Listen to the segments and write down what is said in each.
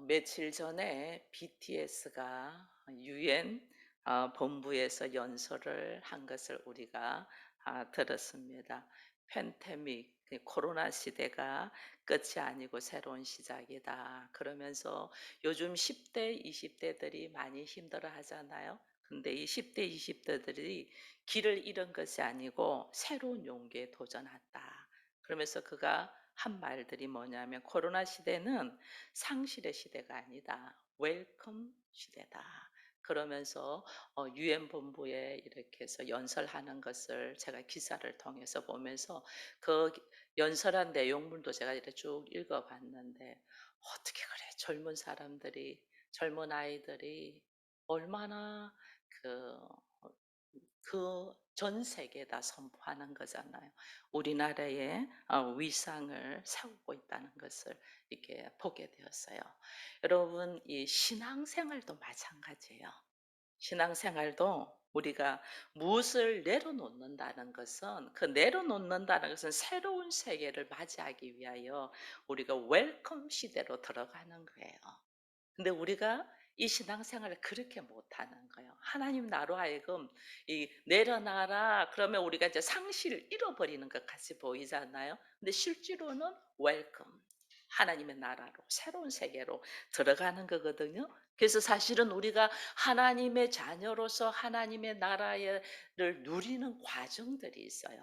며칠 전에 BTS가 유엔 본부에서 연설을 한 것을 우리가 들었습니다. 팬데믹, 코로나 시대가 끝이 아니고 새로운 시작이다. 그러면서 요즘 10대, 20대들이 많이 힘들어 하잖아요. 근데 이 10대, 20대들이 길을 잃은 것이 아니고 새로운 용기에 도전한다. 그러면서 그가 한 말들이 뭐냐면 코로나 시대는 상실의 시대가 아니다. 웰컴 시대다. 그러면서 유엔 본부에 이렇게 해서 연설하는 것을 제가 기사를 통해서 보면서 그 연설한 내용물도 제가 이렇게 쭉 읽어봤는데 어떻게 그래 젊은 사람들이 젊은 아이들이 얼마나 그 전 세계에다 선포하는 거잖아요. 우리나라의 위상을 세우고 있다는 것을 이렇게 보게 되었어요. 여러분, 이 신앙생활도 마찬가지예요. 신앙생활도 우리가 무엇을 내려놓는다는 것은 그 내려놓는다는 것은 새로운 세계를 맞이하기 위하여 우리가 웰컴 시대로 들어가는 거예요. 근데 우리가 이 신앙생활을 그렇게 못하는 거예요. 하나님 나로 하여금 이 내려놔라 그러면 우리가 이제 상실을 잃어버리는 것 같이 보이잖아요. 근데 실제로는 웰컴 하나님의 나라로 새로운 세계로 들어가는 거거든요. 그래서 사실은 우리가 하나님의 자녀로서 하나님의 나라를 누리는 과정들이 있어요.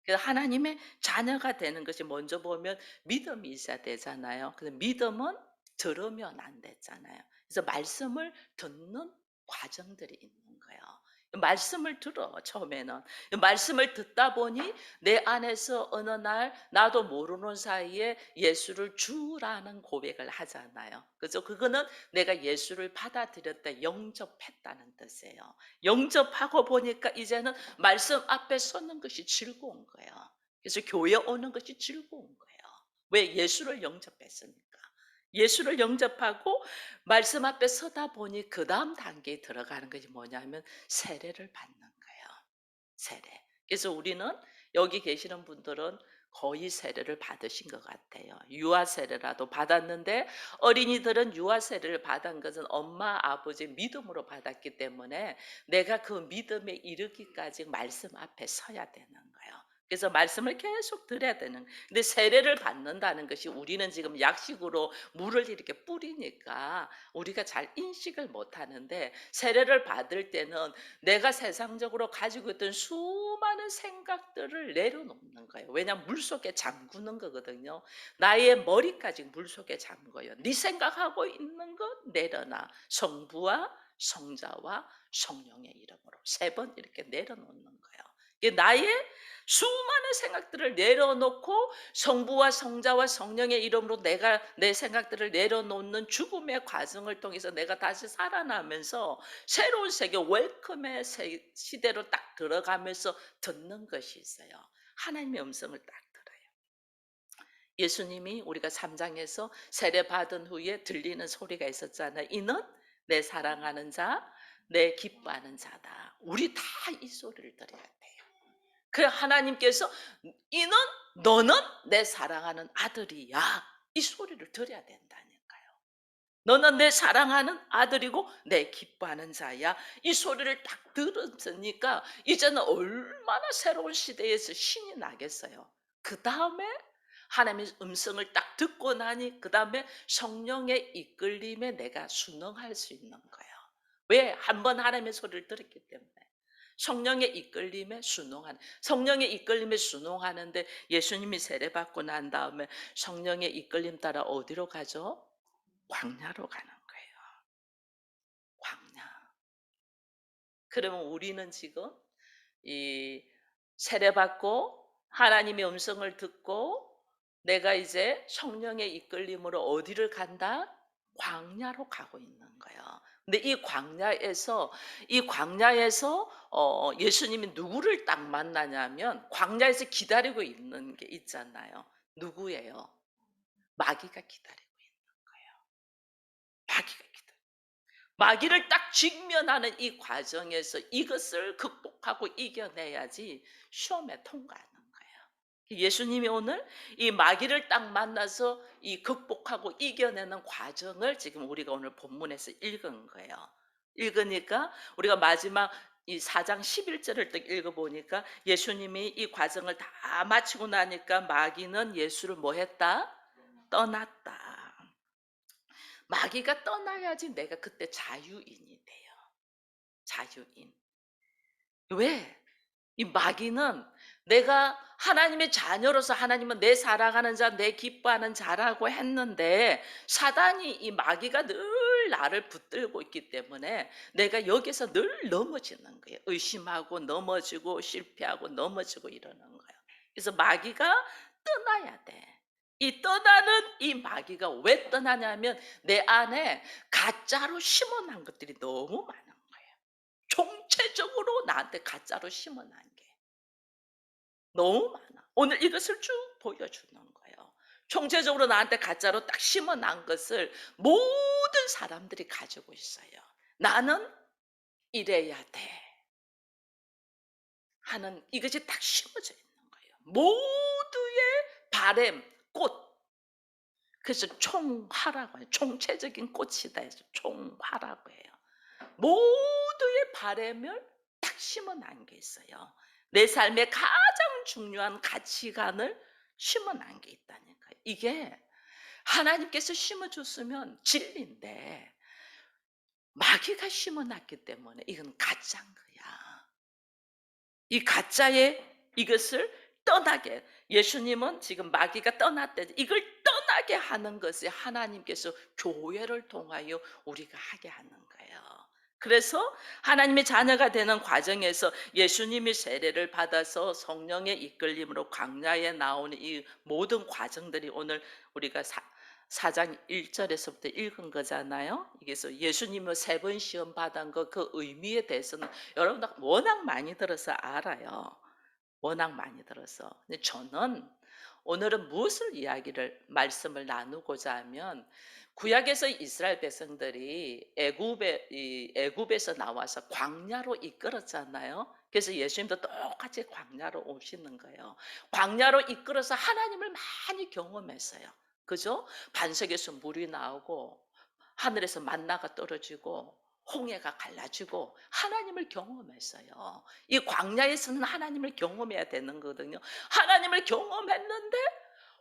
그래서 하나님의 자녀가 되는 것이 먼저 보면 믿음이 있어야 되잖아요. 근데 믿음은 들으면 안 됐잖아요. 그래서 말씀을 듣는 과정들이 있는 거예요. 말씀을 들어 처음에는 말씀을 듣다 보니 내 안에서 어느 날 나도 모르는 사이에 예수를 주라는 고백을 하잖아요. 그죠? 그거는 내가 예수를 받아들였다, 영접했다는 뜻이에요. 영접하고 보니까 이제는 말씀 앞에 서는 것이 즐거운 거예요. 그래서 교회 오는 것이 즐거운 거예요. 왜? 예수를 영접했으니까. 예수를 영접하고 말씀 앞에 서다 보니 그 다음 단계에 들어가는 것이 뭐냐면 세례를 받는 거예요. 세례. 그래서 우리는 여기 계시는 분들은 거의 세례를 받으신 것 같아요. 유아 세례라도 받았는데 어린이들은 유아 세례를 받은 것은 엄마 아버지 믿음으로 받았기 때문에 내가 그 믿음에 이르기까지 말씀 앞에 서야 되는 거예요. 그래서 말씀을 계속 들어야 되는. 근데 세례를 받는다는 것이 우리는 지금 약식으로 물을 이렇게 뿌리니까 우리가 잘 인식을 못 하는데 세례를 받을 때는 내가 세상적으로 가지고 있던 수많은 생각들을 내려놓는 거예요. 왜냐하면 물속에 잠그는 거거든요. 나의 머리까지 물속에 잠궈요. 네 생각하고 있는 것 내려놔. 성부와 성자와 성령의 이름으로 3번 이렇게 내려놓는 거예요. 이게 나의 수많은 생각들을 내려놓고 성부와 성자와 성령의 이름으로 내가 내 생각들을 내려놓는 죽음의 과정을 통해서 내가 다시 살아나면서 새로운 세계 웰컴의 시대로 딱 들어가면서 듣는 것이 있어요. 하나님의 음성을 딱 들어요. 예수님이 우리가 3장에서 세례 받은 후에 들리는 소리가 있었잖아요. 이는 내 사랑하는 자, 내 기뻐하는 자다. 우리 다 이 소리를 들어야 돼요. 그 하나님께서 이는 너는 내 사랑하는 아들이야. 이 소리를 들어야 된다니까요. 너는 내 사랑하는 아들이고 내 기뻐하는 자야. 이 소리를 딱 들었으니까 이제는 얼마나 새로운 시대에서 신이 나겠어요. 그 다음에 하나님의 음성을 딱 듣고 나니 그 다음에 성령의 이끌림에 내가 순응할 수 있는 거예요. 왜? 한 번 하나님의 소리를 들었기 때문에. 성령의 이끌림에 순응하는, 성령의 이끌림에 순응하는데 예수님이 세례받고 난 다음에 성령의 이끌림 따라 어디로 가죠? 광야로 가는 거예요. 광야. 그러면 우리는 지금 이 세례받고 하나님의 음성을 듣고 내가 이제 성령의 이끌림으로 어디를 간다? 광야로 가고 있는 거예요. 근데 이 광야에서 예수님이 누구를 딱 만나냐면 광야에서 기다리고 있는 게 있잖아요. 누구예요? 마귀가 기다리고 있는 거예요. 마귀가 기다려. 마귀를 딱 직면하는 이 과정에서 이것을 극복하고 이겨내야지 시험에 통과하는 거예요. 예수님이 오늘 이 마귀를 딱 만나서 이 극복하고 이겨내는 과정을 지금 우리가 오늘 본문에서 읽은 거예요. 읽으니까 우리가 마지막 이 4장 11절을 딱 읽어보니까 예수님이 이 과정을 다 마치고 나니까 마귀는 예수를 뭐 했다? 떠났다. 마귀가 떠나야지 내가 그때 자유인이 돼요. 자유인. 왜? 이 마귀는 내가 하나님의 자녀로서 하나님은 내 사랑하는 자, 내 기뻐하는 자라고 했는데 사단이 이 마귀가 늘 나를 붙들고 있기 때문에 내가 여기서 늘 넘어지는 거예요. 의심하고 넘어지고 실패하고 넘어지고 이러는 거예요. 그래서 마귀가 떠나야 돼. 이 떠나는 이 마귀가 왜 떠나냐면 내 안에 가짜로 심어놓은 것들이 너무 많은 거예요. 총체적으로 나한테 가짜로 심어놓은 게 너무 많아. 오늘 이것을 쭉 보여주는 거예요. 총체적으로 나한테 가짜로 딱 심어놓은 것을 모든 사람들이 가지고 있어요. 나는 이래야 돼 하는 이것이 딱 심어져 있는 거예요. 모두의 바램, 꽃. 그래서 총화라고 해요. 총체적인 꽃이다 해서 총화라고 해요. 모두의 바램을 딱 심어놓은 게 있어요. 내 삶의 가장 중요한 가치관을 심어놓은 게 있다니까요. 이게 하나님께서 심어줬으면 진리인데 마귀가 심어놨기 때문에 이건 가짜인 거야. 이 가짜의 이것을 떠나게 예수님은 지금 마귀가 떠났대. 이걸 떠나게 하는 것이 하나님께서 교회를 통하여 우리가 하게 하는 거예요. 그래서 하나님의 자녀가 되는 과정에서 예수님이 세례를 받아서 성령의 이끌림으로 광야에 나오는 이 모든 과정들이 오늘 우리가 4장 1절에서부터 읽은 거잖아요. 그래서 예수님은 3번 시험 받은 거 그 의미에 대해서는 여러분 워낙 많이 들어서 알아요. 워낙 많이 들어서. 근데 저는 오늘은 무엇을 말씀을 나누고자 하면 구약에서 이스라엘 백성들이 애굽에서 나와서 광야로 이끌었잖아요. 그래서 예수님도 똑같이 광야로 오시는 거예요. 광야로 이끌어서 하나님을 많이 경험했어요. 그죠? 반석에서 물이 나오고 하늘에서 만나가 떨어지고 홍해가 갈라지고 하나님을 경험했어요. 이 광야에서는 하나님을 경험해야 되는 거거든요. 하나님을 경험했는데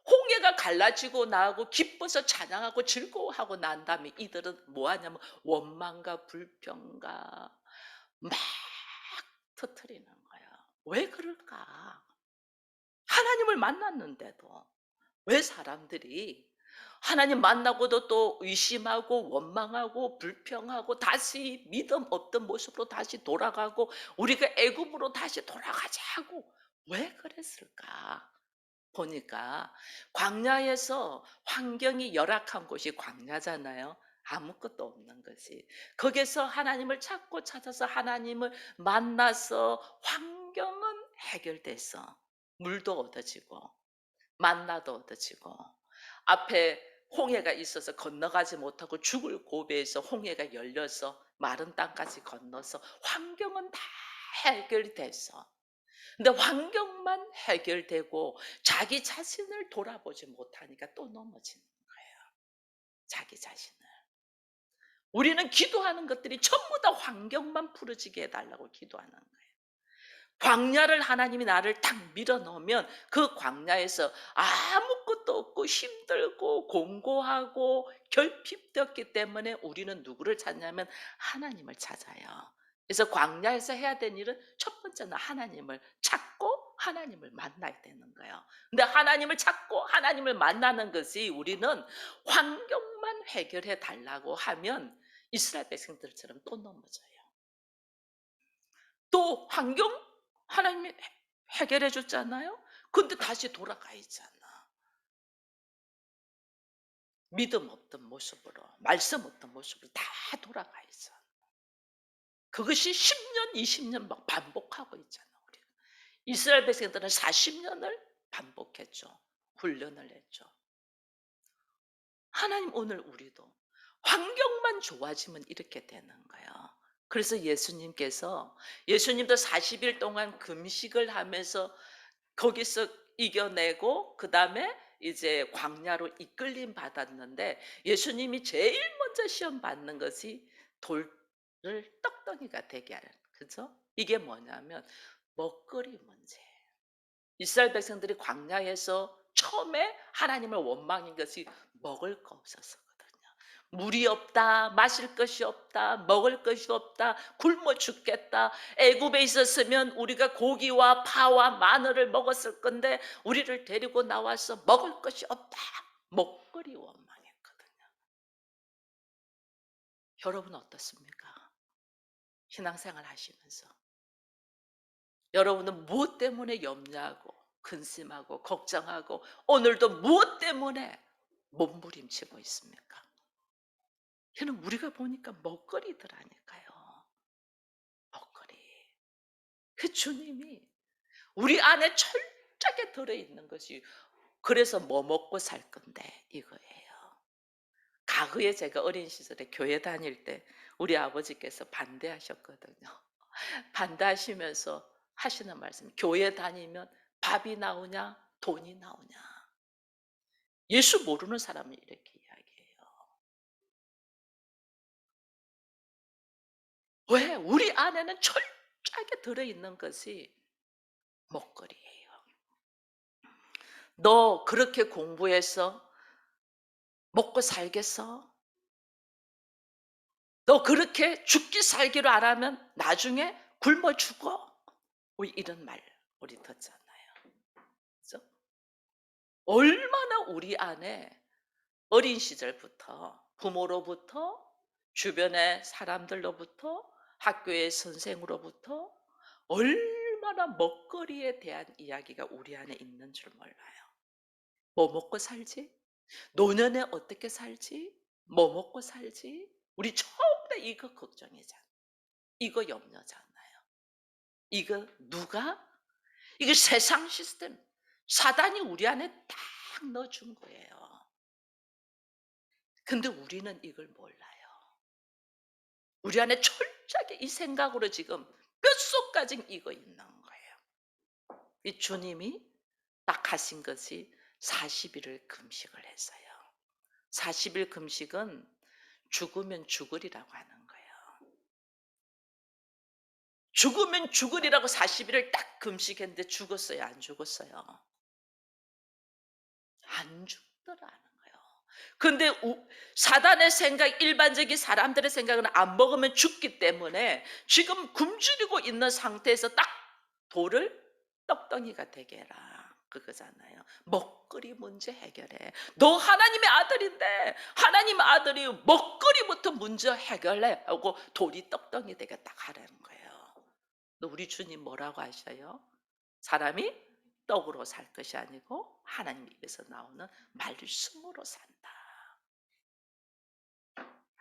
홍해가 갈라지고 나하고 기뻐서 찬양하고 즐거워하고 난 다음에 이들은 뭐 하냐면 원망과 불평과 막 터뜨리는 거야. 왜 그럴까? 하나님을 만났는데도 왜 사람들이 하나님 만나고도 또 의심하고 원망하고 불평하고 다시 믿음 없던 모습으로 다시 돌아가고 우리가 애굽으로 다시 돌아가자고 왜 그랬을까? 보니까 광야에서 환경이 열악한 곳이 광야잖아요. 아무것도 없는 것이. 거기서 하나님을 찾고 찾아서 하나님을 만나서 환경은 해결돼서 물도 얻어지고 만나도 얻어지고 앞에 홍해가 있어서 건너가지 못하고 죽을 고비에서 홍해가 열려서 마른 땅까지 건너서 환경은 다 해결이 됐어. 근데 환경만 해결되고 자기 자신을 돌아보지 못하니까 또 넘어지는 거예요. 자기 자신을. 우리는 기도하는 것들이 전부 다 환경만 풀어지게 해달라고 기도하는 거예요. 광야를 하나님이 나를 딱 밀어넣으면 그 광야에서 아무것도 없고 힘들고 공고하고 결핍되었기 때문에 우리는 누구를 찾냐면 하나님을 찾아요. 그래서 광야에서 해야 되는 일은 첫 번째는 하나님을 찾고 하나님을 만나야 되는 거예요. 근데 하나님을 찾고 하나님을 만나는 것이 우리는 환경만 해결해 달라고 하면 이스라엘 백성들처럼 또 넘어져요. 또 환경 하나님이 해결해 줬잖아요. 근데 다시 돌아가 있잖아. 믿음 없던 모습으로, 말씀 없던 모습으로 다 돌아가 있어. 그것이 10년, 20년 막 반복하고 있잖아. 우리 이스라엘 백성들은 40년을 반복했죠. 훈련을 했죠. 하나님 오늘 우리도 환경만 좋아지면 이렇게 되는 거예요. 그래서 예수님도 40일 동안 금식을 하면서 거기서 이겨내고 그다음에 이제 광야로 이끌림 받았는데 예수님이 제일 먼저 시험 받는 것이 돌을 떡덩이가 되게 하는, 그죠? 이게 뭐냐면 먹거리 문제예요. 이스라엘 백성들이 광야에서 처음에 하나님을 원망한 것이 먹을 거 없었거든요. 물이 없다, 마실 것이 없다, 먹을 것이 없다, 굶어 죽겠다. 애굽에 있었으면 우리가 고기와 파와 마늘을 먹었을 건데 우리를 데리고 나와서 먹을 것이 없다. 먹거리 원망했거든요. 여러분 어떻습니까? 신앙생활 하시면서 여러분은 무엇 때문에 염려하고 근심하고 걱정하고 오늘도 무엇 때문에 몸부림치고 있습니까? 걔는 우리가 보니까 먹거리더라니까요. 먹거리. 그 주님이 우리 안에 철저하게 들어있는 것이, 그래서 뭐 먹고 살 건데 이거예요. 과거에 제가 어린 시절에 교회 다닐 때 우리 아버지께서 반대하셨거든요. 반대하시면서 하시는 말씀, 교회 다니면 밥이 나오냐 돈이 나오냐. 예수 모르는 사람이 이렇게 이야기해요. 왜? 우리 안에는 철저하게 들어있는 것이 먹거리예요. 너 그렇게 공부해서 먹고 살겠어? 너 그렇게 죽기 살기로 안 하면 나중에 굶어 죽어? 우리 이런 말 우리 듣잖아요. 그죠? 얼마나 우리 안에 어린 시절부터 부모로부터 주변의 사람들로부터 학교의 선생으로부터 얼마나 먹거리에 대한 이야기가 우리 안에 있는 줄 몰라요. 뭐 먹고 살지? 노년에 어떻게 살지? 뭐 먹고 살지? 우리 처음부터 이거 걱정이잖아. 이거 염려잖아요. 이거 누가? 이거 세상 시스템. 사단이 우리 안에 딱 넣어준 거예요. 근데 우리는 이걸 몰라요. 우리 안에 철저하게 이 생각으로 지금 뼛속까지 이거 있는 거예요. 이 주님이 딱 하신 것이 40일을 금식을 했어요. 40일 금식은 죽으면 죽으리라고 하는 거예요. 죽으면 죽으리라고 40일을 딱 금식했는데 죽었어요? 안 죽었어요? 안 죽더라는 거예요. 근데 사단의 생각, 일반적인 사람들의 생각은 안 먹으면 죽기 때문에 지금 굶주리고 있는 상태에서 딱 돌을 떡덩이가 되게 해라. 그거잖아요. 먹거리 문제 해결해. 너 하나님의 아들인데 하나님 아들이 먹거리부터 문제 해결해 하고 돌이 떡덩이 되게 딱 하라는 거예요. 우리 주님 뭐라고 하셔요? 사람이 떡으로 살 것이 아니고 하나님 입에서 나오는 말씀으로 산다.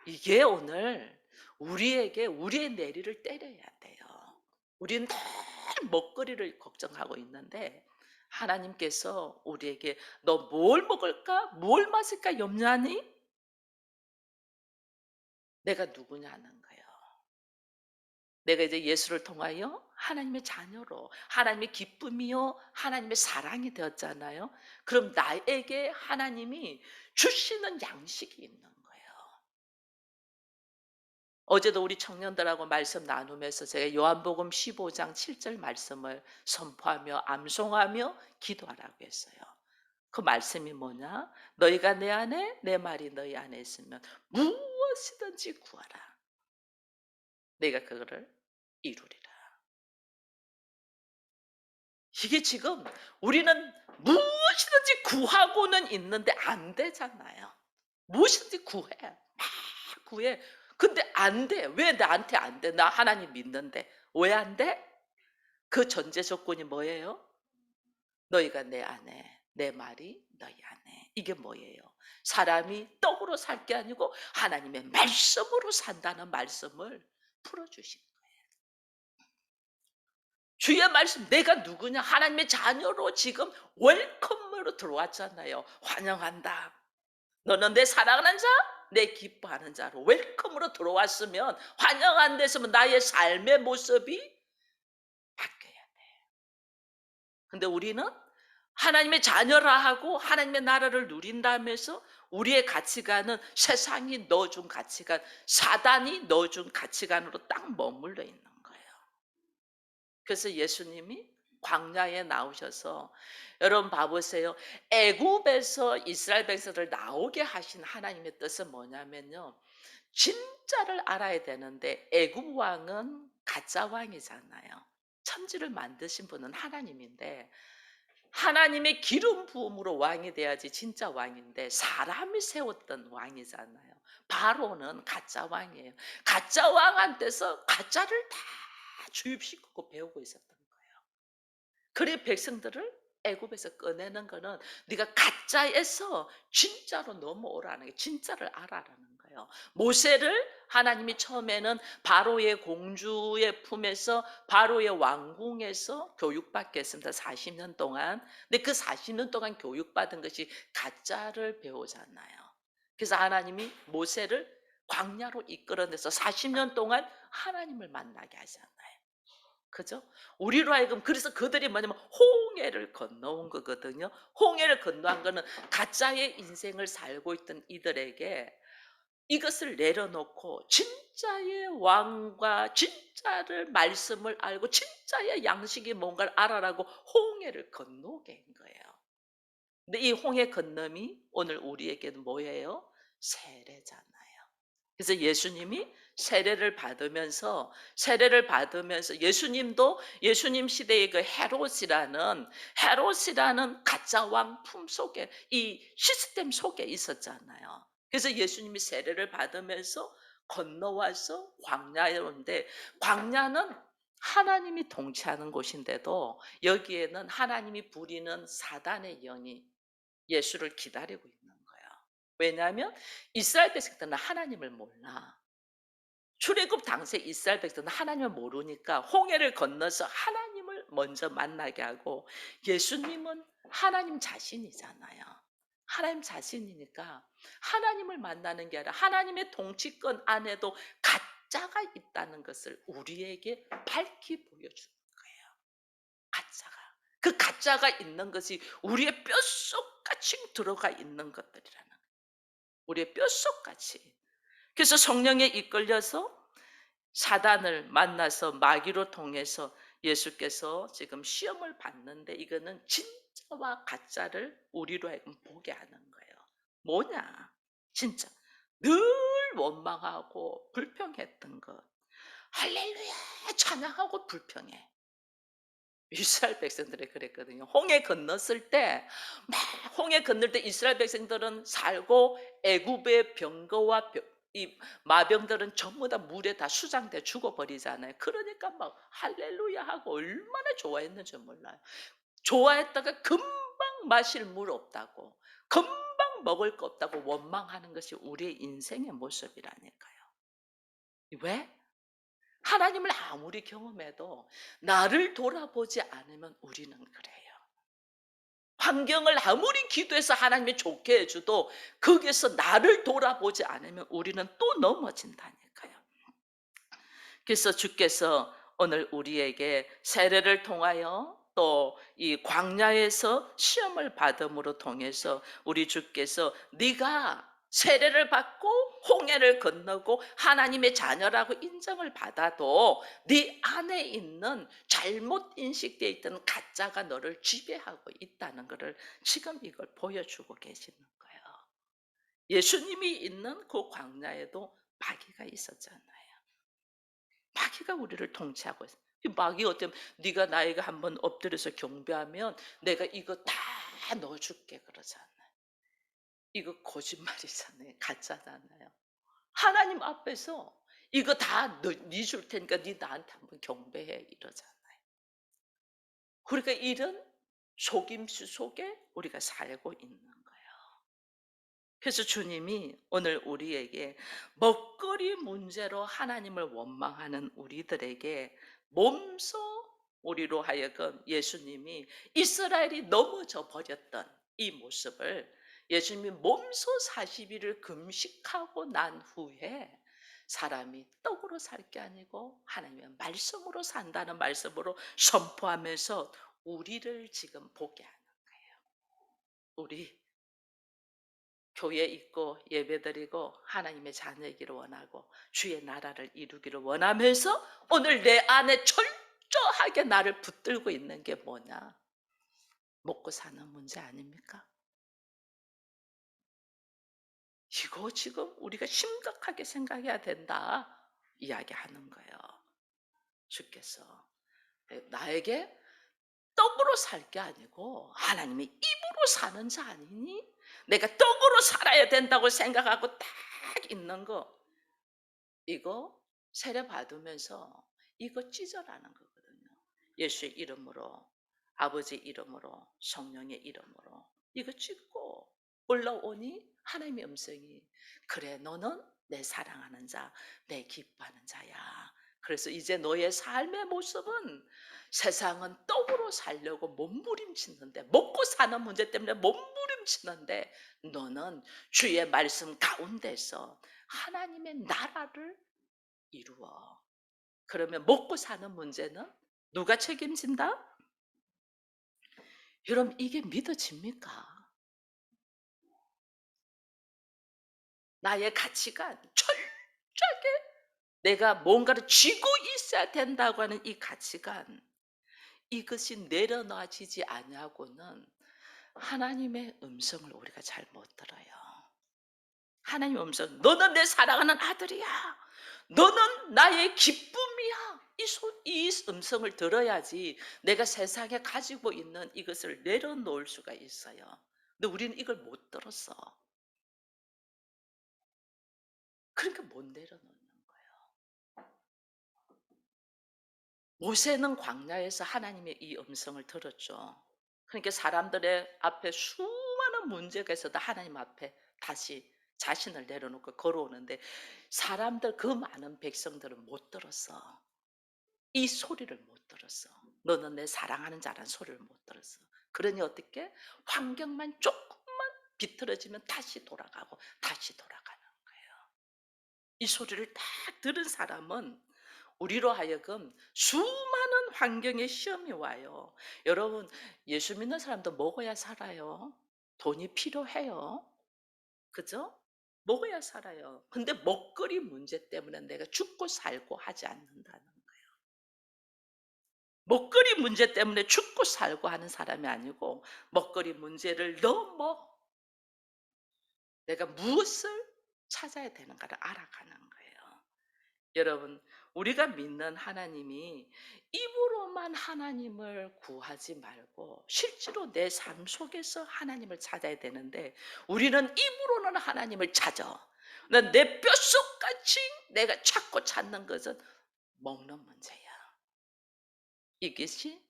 이게 오늘 우리에게 우리의 내리를 때려야 돼요. 우리는 늘 먹거리를 걱정하고 있는데 하나님께서 우리에게 너 뭘 먹을까? 뭘 마실까 염려하니? 내가 누구냐는 거예요. 내가 이제 예수를 통하여 하나님의 자녀로 하나님의 기쁨이요 하나님의 사랑이 되었잖아요. 그럼 나에게 하나님이 주시는 양식이 있는 거예요. 어제도 우리 청년들하고 말씀 나누면서 제가 요한복음 15장 7절 말씀을 선포하며 암송하며 기도하라고 했어요. 그 말씀이 뭐냐? 너희가 내 안에 내 말이 너희 안에 있으면 무엇이든지 구하라. 내가 그거를 이루리라. 이게 지금 우리는 무엇이든지 구하고는 있는데 안 되잖아요. 무엇이든지 구해. 막 구해. 근데 안 돼. 왜 나한테 안 돼? 나 하나님 믿는데. 왜 안 돼? 그 전제 조건이 뭐예요? 너희가 내 안에, 내 말이 너희 안에. 이게 뭐예요? 사람이 떡으로 살 게 아니고 하나님의 말씀으로 산다는 말씀을 풀어주신 거예요. 주의 말씀, 내가 누구냐? 하나님의 자녀로 지금 웰컴으로 들어왔잖아요. 환영한다. 너는 내 사랑하는 자, 내 기뻐하는 자로 웰컴으로 들어왔으면 환영 안 됐으면 나의 삶의 모습이 바뀌어야 돼. 근데 우리는 하나님의 자녀라 하고 하나님의 나라를 누린다면서 우리의 가치관은 세상이 넣어준 가치관, 사단이 넣어준 가치관으로 딱 머물러 있는 거예요. 그래서 예수님이 광야에 나오셔서 여러분 봐보세요. 애굽에서 이스라엘 백성들을 나오게 하신 하나님의 뜻은 뭐냐면요. 진짜를 알아야 되는데 애굽 왕은 가짜 왕이잖아요. 천지를 만드신 분은 하나님인데 하나님의 기름 부음으로 왕이 돼야지 진짜 왕인데 사람이 세웠던 왕이잖아요. 바로는 가짜 왕이에요. 가짜 왕한테서 가짜를 다 주입시키고 배우고 있었던 거예요. 그래 백성들을 애굽에서 꺼내는 거는 네가 가짜에서 진짜로 넘어오라는 게 진짜를 알아라는 거예요. 모세를 하나님이 처음에는 바로의 공주의 품에서 바로의 왕궁에서 교육받게 했습니다. 40년 동안. 근데 그 40년 동안 교육받은 것이 가짜를 배우잖아요. 그래서 하나님이 모세를 광야로 이끌어내서 40년 동안 하나님을 만나게 하잖아요. 그죠? 우리로 하여금 그래서 그들이 뭐냐면 홍해를 건너온 거거든요. 홍해를 건너한 거는 가짜의 인생을 살고 있던 이들에게 이것을 내려놓고 진짜의 왕과 진짜를 말씀을 알고 진짜의 양식이 뭔가를 알아라고 홍해를 건너게 한 거예요. 근데 이 홍해 건너이 오늘 우리에게는 뭐예요? 세례잖아요. 그래서 예수님이 세례를 받으면서 예수님도 예수님 시대의 그 헤롯이라는 가짜 왕 품속에 이 시스템 속에 있었잖아요. 그래서 예수님이 세례를 받으면서 건너와서 광야에 오는데 광야는 하나님이 통치하는 곳인데도 여기에는 하나님이 부리는 사단의 영이 예수를 기다리고 있는 거예요. 왜냐하면 이스라엘 백성들은 하나님을 몰라. 출애굽 당시에 이스라엘 백성은 하나님을 모르니까 홍해를 건너서 하나님을 먼저 만나게 하고 예수님은 하나님 자신이잖아요. 하나님 자신이니까 하나님을 만나는 게 아니라 하나님의 통치권 안에도 가짜가 있다는 것을 우리에게 밝히 보여주는 거예요. 가짜가. 그 가짜가 있는 것이 우리의 뼛속같이 들어가 있는 것들이라는 거예요. 우리의 뼛속같이. 그래서 성령에 이끌려서 사단을 만나서 마귀로 통해서 예수께서 지금 시험을 받는데 이거는 진짜와 가짜를 우리로 하여금 보게 하는 거예요. 뭐냐? 진짜 늘 원망하고 불평했던 것. 할렐루야 찬양하고 불평해. 이스라엘 백성들이 그랬거든요. 홍해 건넜을 때, 막 홍해 건널 때 이스라엘 백성들은 살고 애굽의 병거와 이 마병들은 전부 다 물에 다 수장돼 죽어버리잖아요. 그러니까 막 할렐루야 하고 얼마나 좋아했는지 몰라요. 좋아했다가 금방 마실 물 없다고, 금방 먹을 거 없다고 원망하는 것이 우리의 인생의 모습이라니까요. 왜? 하나님을 아무리 경험해도 나를 돌아보지 않으면 우리는 그래요. 환경을 아무리 기도해서 하나님이 좋게 해줘도 거기에서 나를 돌아보지 않으면 우리는 또 넘어진다니까요. 그래서 주께서 오늘 우리에게 세례를 통하여 또 이 광야에서 시험을 받음으로 통해서 우리 주께서 네가 세례를 받고 홍해를 건너고 하나님의 자녀라고 인정을 받아도 네 안에 있는 잘못 인식되어 있던 가짜가 너를 지배하고 있다는 것을 지금 이걸 보여주고 계시는 거예요. 예수님이 있는 그 광야에도 마귀가 있었잖아요. 마귀가 우리를 통치하고 있어. 이 마귀가 어때면 네가 나에게 한번 엎드려서 경배하면 내가 이거 다 넣어줄게 그러잖아요. 이거 거짓말이잖아요. 가짜잖아요. 하나님 앞에서 이거 다 네 줄 테니까 네 나한테 한번 경배해 이러잖아요. 그러니까 이런 속임수 속에 우리가 살고 있는 거예요. 그래서 주님이 오늘 우리에게 먹거리 문제로 하나님을 원망하는 우리들에게 몸소 우리로 하여금 예수님이 이스라엘이 넘어져 버렸던 이 모습을 예수님이 몸소 40일을 금식하고 난 후에 사람이 떡으로 살 게 아니고 하나님의 말씀으로 산다는 말씀으로 선포하면서 우리를 지금 보게 하는 거예요. 우리 교회 있고 예배드리고 하나님의 자녀이기를 원하고 주의 나라를 이루기를 원하면서 오늘 내 안에 철저하게 나를 붙들고 있는 게 뭐냐? 먹고 사는 문제 아닙니까? 이거 지금 우리가 심각하게 생각해야 된다 이야기하는 거예요. 주께서 나에게 떡으로 살 게 아니고 하나님의 입으로 사는 자 아니니? 내가 떡으로 살아야 된다고 생각하고 딱 있는 거, 이거 세례 받으면서 이거 찢어라는 거거든요. 예수의 이름으로, 아버지 이름으로, 성령의 이름으로 이거 찢고 올라오니 하나님의 음성이, 그래 너는 내 사랑하는 자, 내 기뻐하는 자야. 그래서 이제 너의 삶의 모습은, 세상은 떡으로 살려고 몸부림치는데, 먹고 사는 문제 때문에 몸부림치는데, 너는 주의 말씀 가운데서 하나님의 나라를 이루어. 그러면 먹고 사는 문제는 누가 책임진다? 여러분, 이게 믿어집니까? 나의 가치관, 철저하게 내가 뭔가를 쥐고 있어야 된다고 하는 이 가치관, 이것이 내려놔지지 아니하고는 하나님의 음성을 우리가 잘 못 들어요. 하나님의 음성, 너는 내 사랑하는 아들이야, 너는 나의 기쁨이야, 이 음성을 들어야지 내가 세상에 가지고 있는 이것을 내려놓을 수가 있어요. 근데 우리는 이걸 못 들었어. 그러니까 못 내려놓는 거예요. 모세는 광야에서 하나님의 이 음성을 들었죠. 그러니까 사람들의 앞에 수많은 문제가 있어도 하나님 앞에 다시 자신을 내려놓고 걸어오는데, 사람들, 그 많은 백성들은 못 들었어. 이 소리를 못 들었어. 너는 내 사랑하는 자라는 소리를 못 들었어. 그러니 어떻게? 환경만 조금만 비틀어지면 다시 돌아가고 다시 돌아가는 거예요. 이 소리를 딱 들은 사람은 우리로 하여금 수많은 환경의 시험이 와요. 여러분, 예수 믿는 사람도 먹어야 살아요. 돈이 필요해요. 그죠? 먹어야 살아요. 근데 먹거리 문제 때문에 내가 죽고 살고 하지 않는다는 거예요. 먹거리 문제 때문에 죽고 살고 하는 사람이 아니고, 먹거리 문제를 넘어 내가 무엇을 찾아야 되는가를 알아가는 거예요. 여러분, 우리가 믿는 하나님이 입으로만 하나님을 구하지 말고 실제로 내 삶 속에서 하나님을 찾아야 되는데, 우리는 입으로는 하나님을 찾아. 내 뼛속같이 내가 찾고 찾는 것은 먹는 문제야. 이것이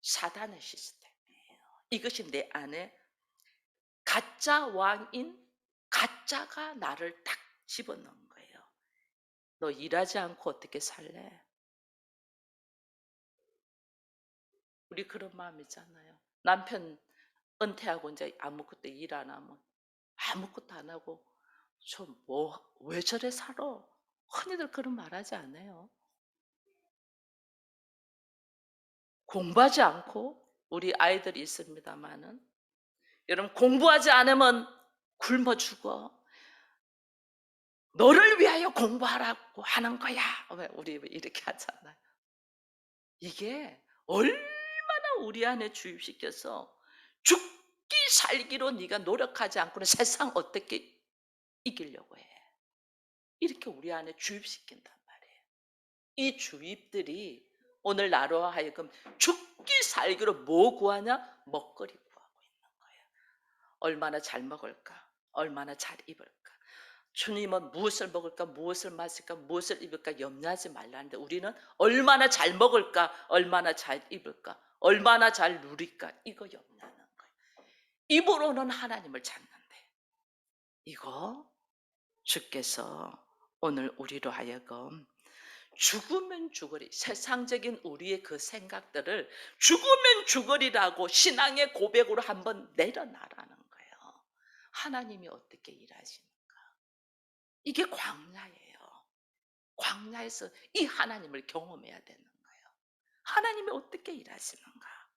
사단의 시스템이에요. 이것이 내 안에 가짜 왕인, 가짜가 나를 딱 집어넣은 거예요. 너 일하지 않고 어떻게 살래? 우리 그런 마음 있잖아요. 남편 은퇴하고 이제 아무것도 일 안 하면, 아무것도 안 하고 저 뭐 왜 저래 살아? 흔히들 그런 말 하지 않아요. 공부하지 않고, 우리 아이들이 있습니다마는, 여러분, 공부하지 않으면 굶어 죽어. 너를 위하여 공부하라고 하는 거야. 왜 우리 이렇게 하잖아요. 이게 얼마나 우리 안에 주입시켜서, 죽기 살기로 네가 노력하지 않고는 세상 어떻게 이기려고 해. 이렇게 우리 안에 주입시킨단 말이에요. 이 주입들이 오늘 나로 하여금 죽기 살기로 뭐 구하냐? 먹거리 구하고 있는 거예요. 얼마나 잘 먹을까? 얼마나 잘 입을까? 주님은 무엇을 먹을까, 무엇을 마실까, 무엇을 입을까 염려하지 말라는데, 우리는 얼마나 잘 먹을까, 얼마나 잘 입을까, 얼마나 잘 누릴까, 이거 염려하는 거예요. 입으로는 하나님을 찾는데, 이거 주께서 오늘 우리로 하여금 죽으면 죽으리, 세상적인 우리의 그 생각들을 죽으면 죽으리라고 신앙의 고백으로 한번 내려놔라는 거예요. 하나님이 어떻게 일하시는가? 이게 광야예요. 광야에서 이 하나님을 경험해야 되는 거예요. 하나님이 어떻게 일하시는가?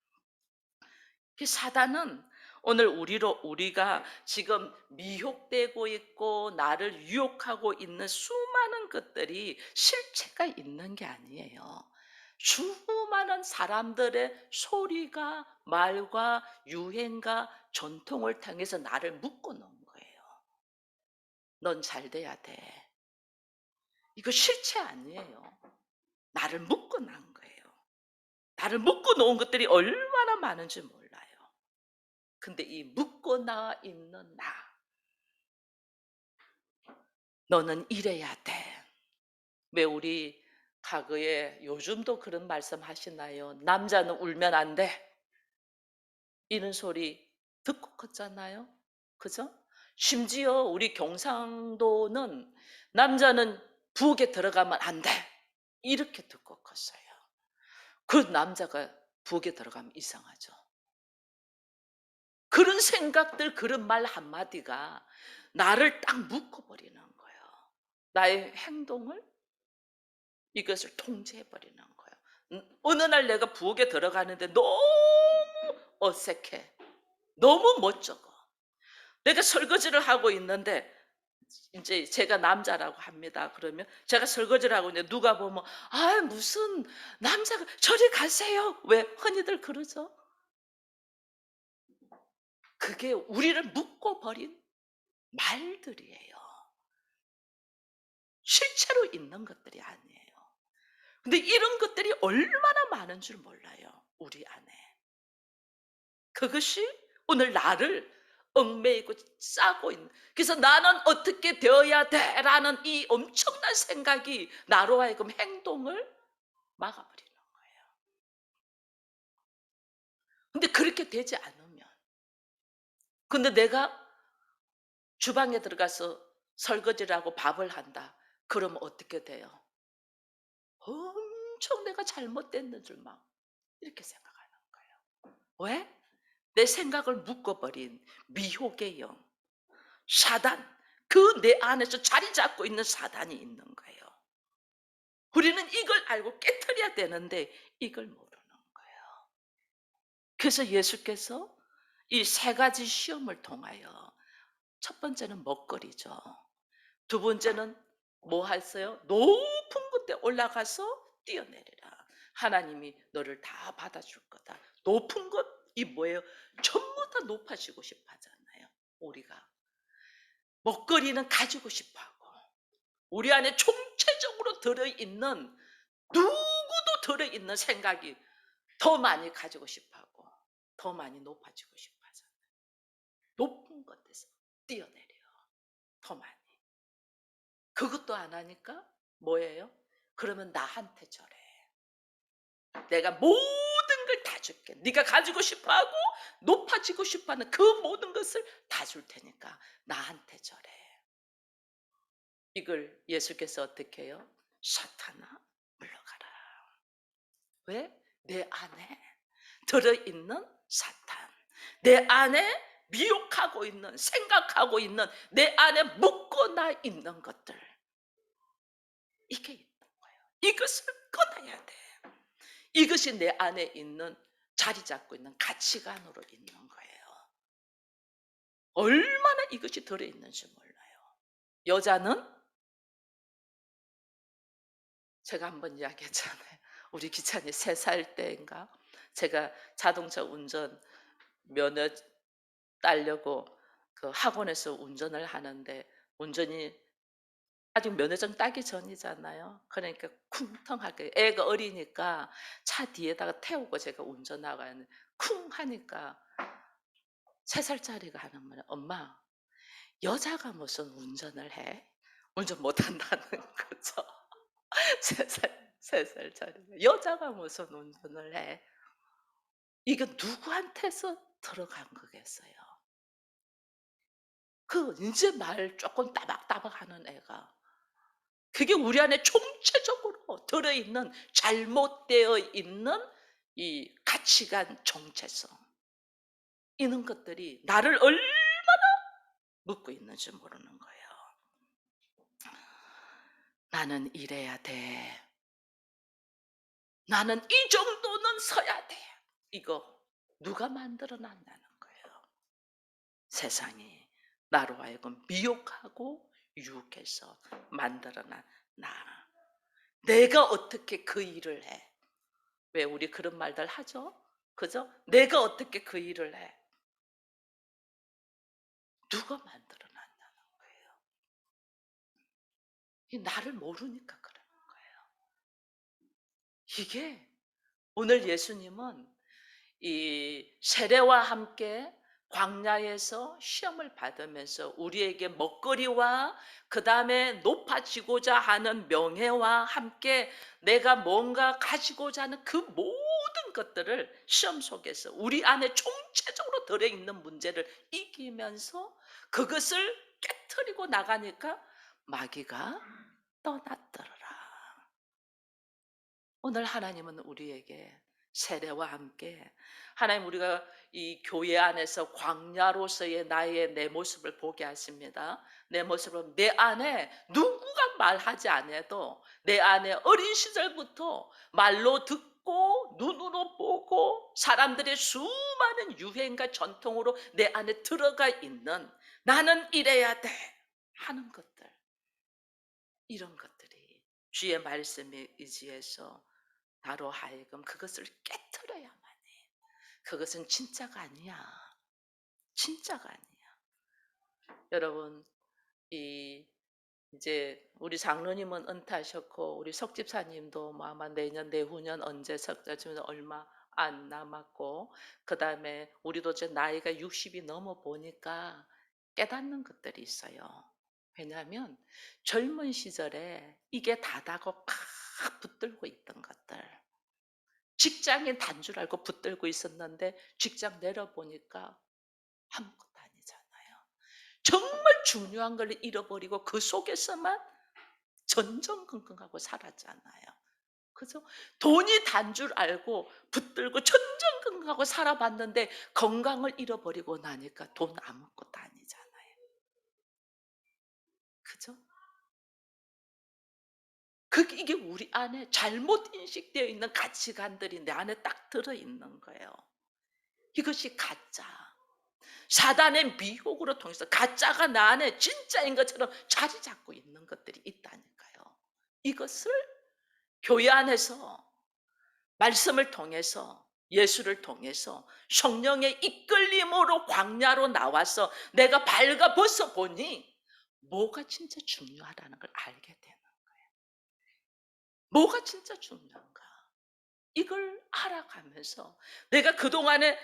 사단은 오늘 우리가 지금 미혹되고 있고 나를 유혹하고 있는 수많은 것들이 실체가 있는 게 아니에요. 수많은 사람들의 소리가 말과 유행과 전통을 통해서 나를 묶어 놓은 거예요. 넌 잘 돼야 돼. 이거 실체 아니에요. 나를 묶어 놓은 거예요. 나를 묶어 놓은 것들이 얼마나 많은지 몰라요. 근데 이 묶어 놔 있는 나, 너는 이래야 돼. 왜 우리 과거에 요즘도 그런 말씀 하시나요? 남자는 울면 안 돼. 이런 소리 듣고 컸잖아요. 그죠? 심지어 우리 경상도는 남자는 부엌에 들어가면 안 돼. 이렇게 듣고 컸어요. 그 남자가 부엌에 들어가면 이상하죠. 그런 생각들, 그런 말 한마디가 나를 딱 묶어버리는 거예요. 나의 행동을, 이것을 통제해 버리는 거예요. 어느 날 내가 부엌에 들어가는데 너무 어색해. 너무 멋쩍어. 내가 설거지를 하고 있는데 인제 제가 남자라고 합니다. 그러면 제가 설거지를 하고 있는데 누가 보면 "아 무슨 남자가 저리 가세요." 왜 흔히들 그러죠? 그게 우리를 묶어 버린 말들이에요. 실제로 있는 것들이 아니에요. 근데 이런 것들이 얼마나 많은 줄 몰라요, 우리 안에. 그것이 오늘 나를 얽매이고 싸고 있는, 그래서 '나는 어떻게 되어야 돼.'라는 이 엄청난 생각이 나로 하여금 행동을 막아버리는 거예요. 근데 그렇게 되지 않으면, 근데 내가 주방에 들어가서 설거지를 하고 밥을 한다. 그러면 어떻게 돼요? 엄청 내가 잘못됐는 줄 막 이렇게 생각하는 거예요. 왜? 내 생각을 묶어버린 미혹의 영, 사단, 그 내 안에서 자리 잡고 있는 사단이 있는 거예요. 우리는 이걸 알고 깨트려야 되는데 이걸 모르는 거예요. 그래서 예수께서 이 세 가지 시험을 통하여, 첫 번째는 먹거리죠. 두 번째는 뭐 했어요? 높은 곳에 올라가서 뛰어내리라. 하나님이 너를 다 받아줄 거다. 높은 곳, 이 뭐예요? 전부 다 높아지고 싶어 하잖아요. 우리가 먹거리는 가지고 싶어 하고, 우리 안에 총체적으로 들어있는, 누구도 들어있는 생각이 더 많이 가지고 싶어 하고 더 많이 높아지고 싶어 하잖아요. 높은 곳에서 뛰어내려 더 많이. 그것도 안 하니까 뭐예요? 그러면 나한테 절해. 내가 모든 걸 다 줄게. 네가 가지고 싶어하고 높아지고 싶어하는 그 모든 것을 다 줄 테니까 나한테 절해. 이걸 예수께서 어떻게 해요? 사탄아 물러가라. 왜? 내 안에 들어있는 사탄, 내 안에 미혹하고 있는, 생각하고 있는, 내 안에 묶어놔 있는 것들, 이게 있는 거예요. 이것을 끊어야 돼. 이것이 내 안에 있는, 자리 잡고 있는 가치관으로 있는 거예요. 얼마나 이것이 들어있는지 몰라요. 여자는, 제가 한번 이야기했잖아요. 우리 기찬이 3살 때인가 제가 자동차 운전 면허 따려고 그 학원에서 운전을 하는데, 운전이 아직 면허증 따기 전이잖아요. 그러니까 쿵텅하게, 애가 어리니까 차 뒤에다가 태우고 제가 운전하고 하는데 쿵 하니까 3살짜리가 하는 말이야. "엄마, 여자가 무슨 운전을 해?" 운전 못 한다는 거죠. 3살짜리가 여자가 무슨 운전을 해? 이거 누구한테서 들어간 거겠어요? 그 인제 말 쪼끔 따박따박하는 애가, 그게 우리 안에 총체적으로 들어있는, 잘못되어 있는 이 가치관 정체성, 이런 것들이 나를 얼마나 묶고 있는지 모르는 거예요. 나는 이래야 돼. 나는 이 정도는 서야 돼. 이거 누가 만들어 놨냐는 거예요. 세상이 나로 하여금 미혹하고 유혹해서 만들어난 나. 내가 어떻게 그 일을 해? 왜 우리 그런 말들 하죠? 그죠? 내가 어떻게 그 일을 해? 누가 만들어 놨냐는 거예요. 이 나를 모르니까 그러는 거예요. 이게 오늘 예수님은 이 세례와 함께 광야에서 시험을 받으면서 우리에게 먹거리와 그 다음에 높아지고자 하는 명예와 함께 내가 뭔가 가지고자 하는 그 모든 것들을 시험 속에서 우리 안에 총체적으로 들어있는 문제를 이기면서 그것을 깨트리고 나가니까 마귀가 떠났더라. 오늘 하나님은 우리에게 세례와 함께 하나님 우리가 이 교회 안에서 광야로서의 나의 내 모습을 보게 하십니다. 내 모습을 내 안에 누구가 말하지 않아도 내 안에 어린 시절부터 말로 듣고 눈으로 보고 사람들의 수많은 유행과 전통으로 내 안에 들어가 있는 나는 이래야 돼 하는 것들 이런 것들이 주의 말씀에 의지해서 나로 하여금 그것을 깨트려야만 해. 그것은 진짜가 아니야. 진짜가 아니야. 여러분, 이 이제 우리 장로님은 은퇴하셨고 우리 석 집사님도 뭐 아마 내년 내후년 언제 석자주면 얼마 안 남았고 그다음에 우리도 이제 나이가 60이 넘어 보니까 깨닫는 것들이 있어요. 왜냐하면 젊은 시절에 이게 다다고 팍 붙들고 있던 것들 직장인 단 줄 알고 붙들고 있었는데 직장 내려보니까 아무것도 아니잖아요. 정말 중요한 걸 잃어버리고 그 속에서만 전전긍긍하고 살았잖아요. 그죠? 돈이 단 줄 알고 붙들고 전전긍긍하고 살아봤는데 건강을 잃어버리고 나니까 돈 아무것도 아니잖아요. 그죠? 이게 우리 안에 잘못 인식되어 있는 가치관들이 내 안에 딱 들어있는 거예요. 이것이 가짜. 사단의 미혹으로 통해서 가짜가 나 안에 진짜인 것처럼 자리 잡고 있는 것들이 있다니까요. 이것을 교회 안에서 말씀을 통해서 예수를 통해서 성령의 이끌림으로 광야로 나와서 내가 발가벗어 보니 뭐가 진짜 중요하다는 걸 알게 되는 거예요. 뭐가 진짜 중요한가? 이걸 알아가면서 내가 그동안에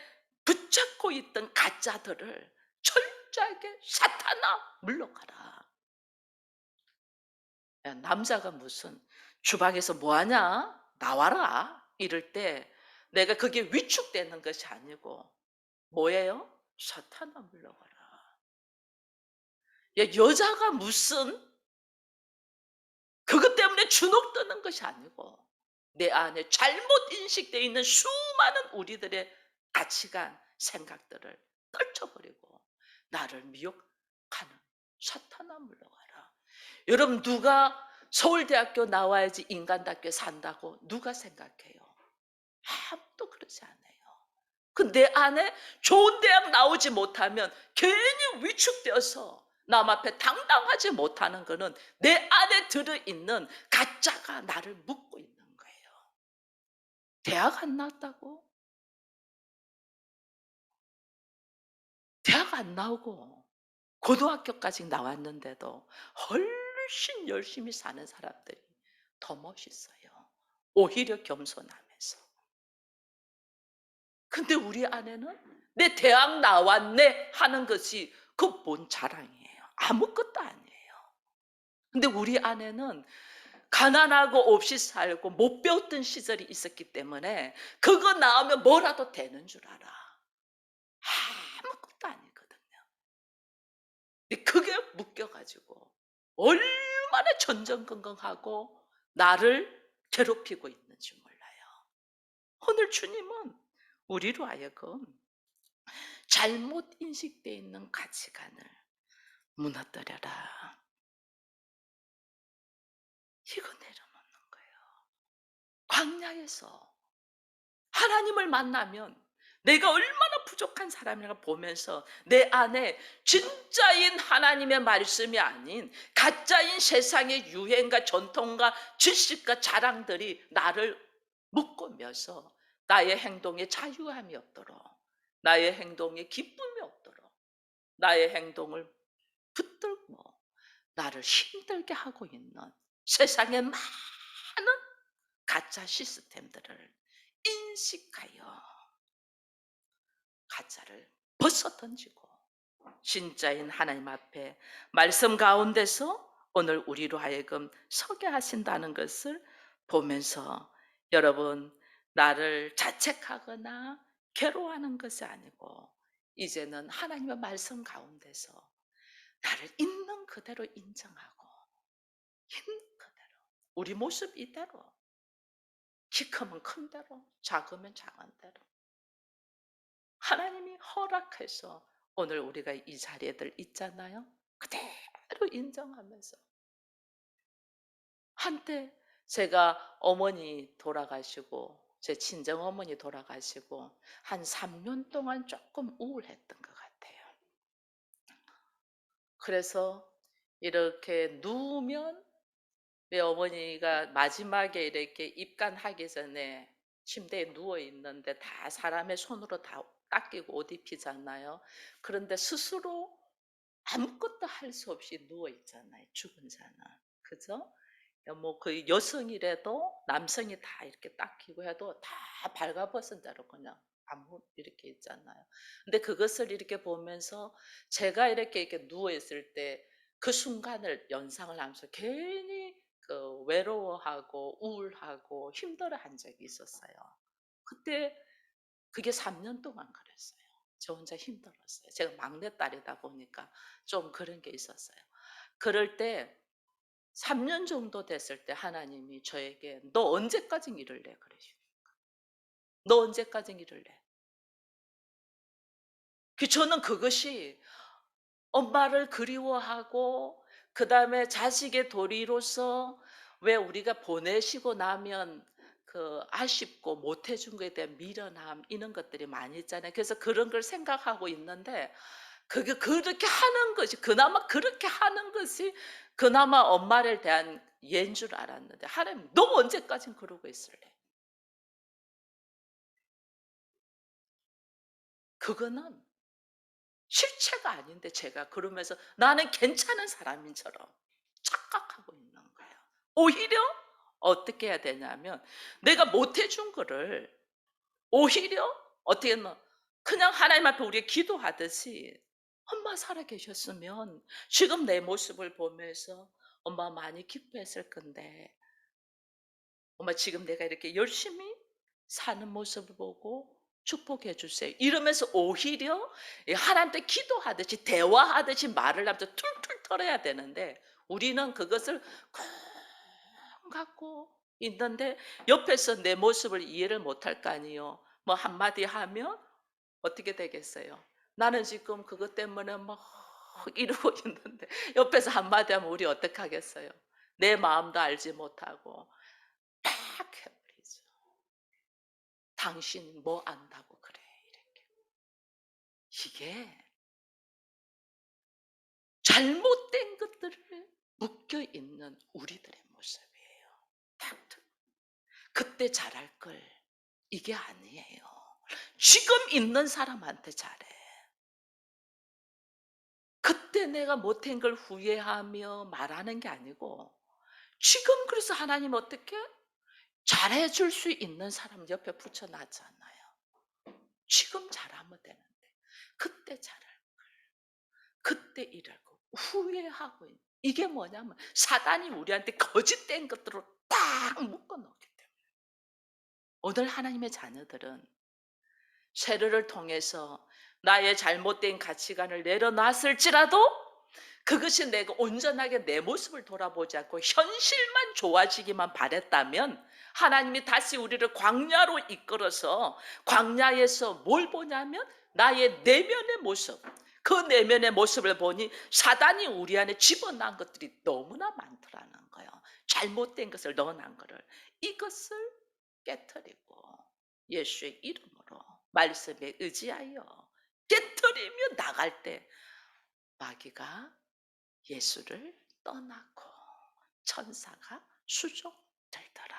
붙잡고 있던 가짜들을 철저하게 사탄아 물러가라. 야, 남자가 무슨 주방에서 뭐하냐? 나와라. 이럴 때 내가 그게 위축되는 것이 아니고 뭐예요? 사탄아 물러가라. 야, 여자가 무슨 그것 때문에 주눅 드는 것이 아니고 내 안에 잘못 인식되어 있는 수많은 우리들의 가치관, 생각들을 떨쳐버리고 나를 미혹하는 사탄아 물러가라. 여러분 누가 서울대학교 나와야지 인간답게 산다고 누가 생각해요? 아무도 그러지 않아요. 그 내 안에 좋은 대학 나오지 못하면 괜히 위축되어서 남 앞에 당당하지 못하는 거는 내 안에 들어있는 가짜가 나를 묶고 있는 거예요. 대학 안 나왔다고? 대학 안 나오고 고등학교까지 나왔는데도 훨씬 열심히 사는 사람들이 더 멋있어요. 오히려 겸손하면서. 근데 우리 안에는 내 대학 나왔네 하는 것이 그 뭔 자랑이에요. 아무것도 아니에요. 근데 우리 안에는 가난하고 없이 살고 못 배웠던 시절이 있었기 때문에 그거 나오면 뭐라도 되는 줄 알아. 아무것도 아니거든요. 근데 그게 묶여가지고 얼마나 전전긍긍하고 나를 괴롭히고 있는지 몰라요. 오늘 주님은 우리로 하여금 잘못 인식되어 있는 가치관을 무너뜨려라. 이거 내려놓는 거예요. 광야에서 하나님을 만나면 내가 얼마나 부족한 사람인가 보면서 내 안에 진짜인 하나님의 말씀이 아닌 가짜인 세상의 유행과 전통과 지식과 자랑들이 나를 묶으면서 나의 행동에 자유함이 없도록, 나의 행동에 기쁨이 없도록, 나의 행동을 붙들고 나를 힘들게 하고 있는 세상의 많은 가짜 시스템들을 인식하여 가짜를 벗어던지고 진짜인 하나님 앞에 말씀 가운데서 오늘 우리로 하여금 서게 하신다는 것을 보면서, 여러분, 나를 자책하거나 괴로워하는 것이 아니고 이제는 하나님의 말씀 가운데서 나를 있는 그대로 인정하고 있는 그대로 우리 모습 이대로, 키 크면 큰 대로, 작으면 작은 대로 하나님이 허락해서 오늘 우리가 이 자리에들 있잖아요. 그대로 인정하면서. 한때 제가 어머니 돌아가시고 제 친정 어머니 돌아가시고 한 3년 동안 조금 우울했던 것 같아요. 그래서 이렇게 누우면, 왜 어머니가 마지막에 이렇게 입간하기 전에 침대에 누워 있는데 다 사람의 손으로 다 닦이고 옷 입히잖아요. 그런데 스스로 아무것도 할 수 없이 누워 있잖아요, 죽은 자는. 그죠? 뭐 그 여성이라도 남성이 다 이렇게 닦이고 해도 다 발가벗은 대로 그냥 아무 이렇게 있잖아요. 근데 그것을 이렇게 보면서 제가 이렇게 누워 있을 때 그 순간을 연상을 하면서 괜히 그 외로워하고 우울하고 힘들어한 적이 있었어요. 그때 그게 3년 동안 그랬어요. 저 혼자 힘들었어요. 제가 막내딸이다 보니까 좀 그런 게 있었어요. 그럴 때 3년 정도 됐을 때 하나님이 저에게 "너 언제까지 이럴래?" 그러시고, "너 언제까지 이럴래?" 저는 그것이 엄마를 그리워하고 그다음에 자식의 도리로서, 왜 우리가 보내시고 나면 그 아쉽고 못 해준 거에 대한 미련함, 이런 것들이 많이 있잖아요. 그래서 그런 걸 생각하고 있는데, 그게 그렇게 하는 것이 그나마 그렇게 하는 것이 그나마 엄마를 대한 예인 줄 알았는데, 하나님 너 언제까진 그러고 있을래? 그거는 실체가 아닌데 제가 그러면서 나는 괜찮은 사람인처럼 착각하고 있는 거예요. 오히려 어떻게 해야 되냐면, 내가 못 해준 거를 오히려 어떻게 하면 그냥 하나님 앞에 우리가 기도하듯이, 엄마 살아계셨으면 지금 내 모습을 보면서 엄마 많이 기뻐했을 건데, 엄마 지금 내가 이렇게 열심히 사는 모습을 보고 축복해 주세요, 이러면서 오히려 하나님께 기도하듯이 대화하듯이 말을 하면서 툴툴 털어야 되는데, 우리는 그것을 쿵 갖고 있는데 옆에서 내 모습을 이해를 못할 거 아니에요. 뭐 한마디 하면 어떻게 되겠어요? 나는 지금 그것 때문에 막 이러고 있는데 옆에서 한마디 하면 우리 어떡하겠어요? 내 마음도 알지 못하고 팍 해버리죠. 당신 뭐 안다고 그래, 이렇게. 이게 잘못된 것들을 묶여 있는 우리들의 모습이에요. 딱 그때 잘할 걸 이게 아니에요. 지금 있는 사람한테 잘해. 그때 내가 못한 걸 후회하며 말하는 게 아니고, 지금 그래서 하나님 어떻게 잘해 줄 수 있는 사람 옆에 붙여놨잖아요. 지금 잘하면 되는데 그때 잘할, 그때 일하고 후회하고 있는, 이게 뭐냐면 사단이 우리한테 거짓된 것들을 딱 묶어 놓기 때문에. 오늘 하나님의 자녀들은 세례를 통해서 나의 잘못된 가치관을 내려놨을지라도 그것이 내가 온전하게 내 모습을 돌아보지 않고 현실만 좋아지기만 바랬다면, 하나님이 다시 우리를 광야로 이끌어서 광야에서 뭘 보냐면 나의 내면의 모습, 그 내면의 모습을 보니 사단이 우리 안에 집어넣은 것들이 너무나 많더라는 거예요. 잘못된 것을 넣어놓은 거를, 이것을 깨뜨리고 예수의 이름으로 말씀에 의지하여 깨트리며 나갈 때 마귀가 예수를 떠나고 천사가 수종들더라.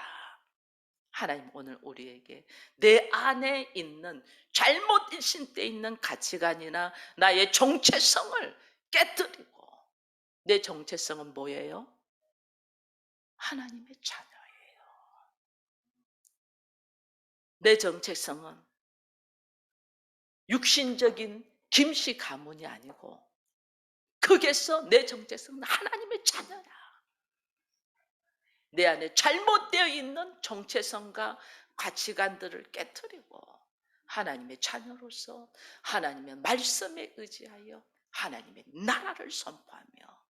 하나님 오늘 우리에게 내 안에 있는 잘못 인식돼 있는 가치관이나 나의 정체성을 깨뜨리고, 내 정체성은 뭐예요? 하나님의 자녀예요. 내 정체성은 육신적인 김씨 가문이 아니고 거기에서 내 정체성은 하나님의 자녀야. 내 안에 잘못되어 있는 정체성과 가치관들을 깨뜨리고 하나님의 자녀로서 하나님의 말씀에 의지하여 하나님의 나라를 선포하며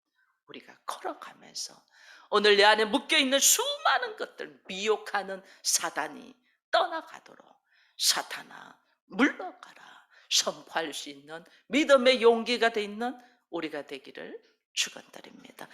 우리가 걸어가면서 오늘 내 안에 묶여있는 수많은 것들 미혹하는 사단이 떠나가도록 사탄아 물러가라 선포할 수 있는 믿음의 용기가 돼 있는 우리가 되기를 축원드립니다.